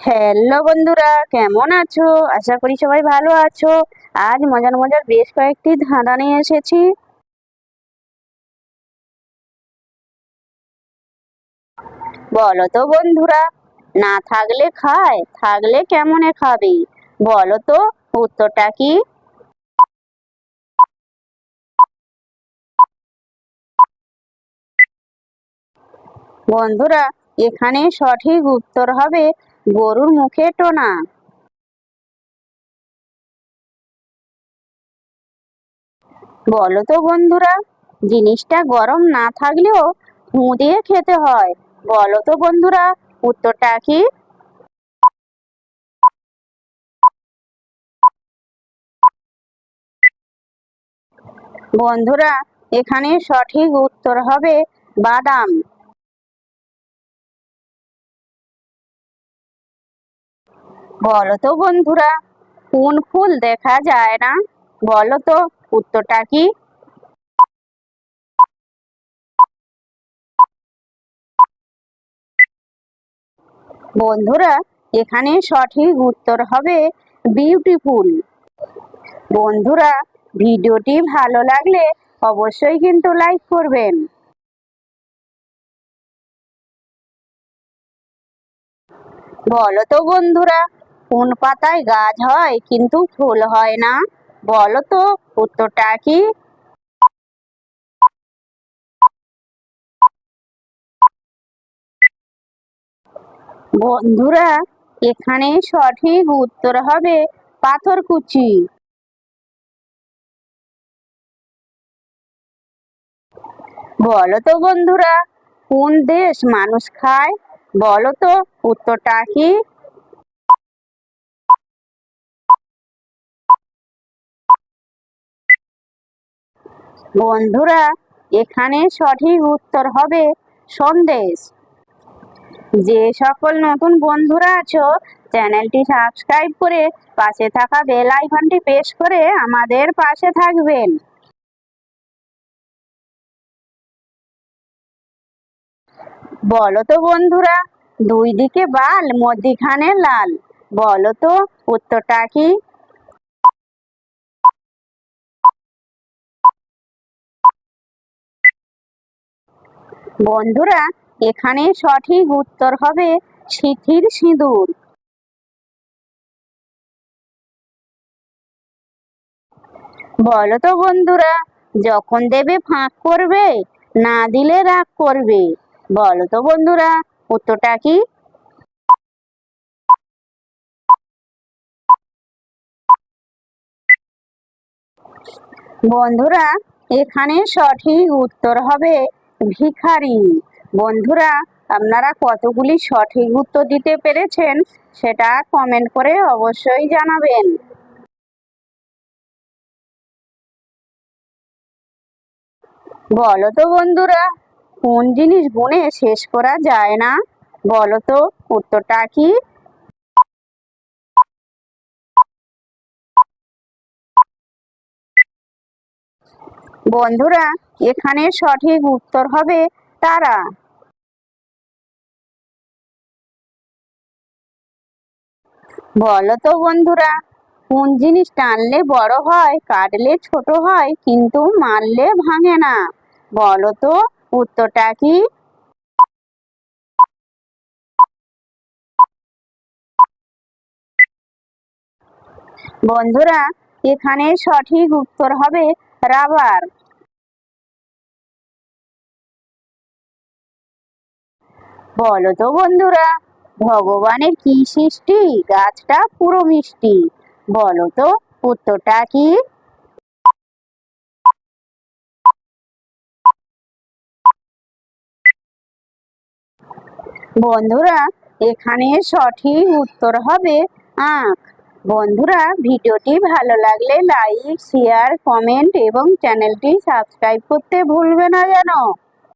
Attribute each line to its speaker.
Speaker 1: Hello বন্ধুরা, কেমন আছো? আশা করি সবাই ভালো আছো। আজ মজার মজার বেশ কয়েকটি ধাঁধা নিয়ে এসেছি। বলো তো বন্ধুরা, না থাকলে খায়, থাকলে কেমনে খাবে? বলো তো উত্তরটা কি? বন্ধুরা, এখানে সঠিক উত্তর হবে গরুর মুখে টোনা। বলো তো বন্ধুরা, জিনিসটা গরম না থাকলেও ফু দিয়ে খেতে হয়। বলো তো বন্ধুরা, উত্তরটা কি? বন্ধুরা, এখানে সঠিক উত্তর হবে বাদাম। বলো তো বন্ধুরা, কোন ফুল দেখা যায় না? বলো তো উত্তরটা কি? বন্ধুরা, এখানে সঠিক উত্তর হবে বিউটিফুল। বন্ধুরা, ভিডিওটি ভালো লাগলে অবশ্যই কিন্তু লাইক করবেন। বলো তো বন্ধুরা, কোন পাতায় গাছ হয় কিন্তু ফুল হয় না? বলো তো উত্তরটা কি? বন্ধুরা, এখানে সঠিক উত্তর হবে পাথরকুচি। বলো তো বন্ধুরা, কোন দেশ মানুষ খায়? বলো তো উত্তরটা কি? বন্ধুরা, এখানে সঠিক উত্তর হবে সন্দেশ। যে সকল নতুন বন্ধুরা আছো, চ্যানেলটি সাবস্ক্রাইব করে পাশে থাকা বেল আইকনটি প্রেস করে আমাদের পাশে থাকবেন। বলো তো বন্ধুরা, দুই দিকে বাল মধ্যিখানে লাল। বলো তো উত্তরটা কি? বন্ধুরা, এখানে সঠিক উত্তর হবে সিথির সিঁদুর। বলো তো বন্ধুরা, যখন দেবে ফাঁক করবে, না দিলে রাগ করবে। বলো তো বন্ধুরা, উত্তরটা কি? বন্ধুরা, এখানে সঠিক উত্তর হবে ভিখারি। বন্ধুরা, আপনারা কতগুলি সঠিক উত্তর দিতে পেরেছেন সেটা কমেন্ট করে অবশ্যই জানাবেন। বলো তো বন্ধুরা, কোন জিনিস গুণে শেষ করা যায় না? বলো তো উত্তরটা কি? বন্ধুরা, এখানে সঠিক উত্তর হবে তারা। বলো তো বন্ধুরা, কোন জিনিস টানলে বড় হয়, কাটলে ছোট হয়, কিন্তু মারলে ভাঙে না? বলো তো উত্তরটা কি? বন্ধুরা, এখানে সঠিক উত্তর হবে রাবার। বলো তো বন্ধুরা, ভগবানের কি সৃষ্টি, গাছটা পুরো মিষ্টি? বলো তো উত্তরটা কি? বন্ধুরা, এখানে সঠিক উত্তর হবে আখ। বন্ধুরা, ভিডিওটি ভালো লাগলে লাইক, শেয়ার, কমেন্ট এবং চ্যানেলটি সাবস্ক্রাইব করতে ভুলবে না যেন।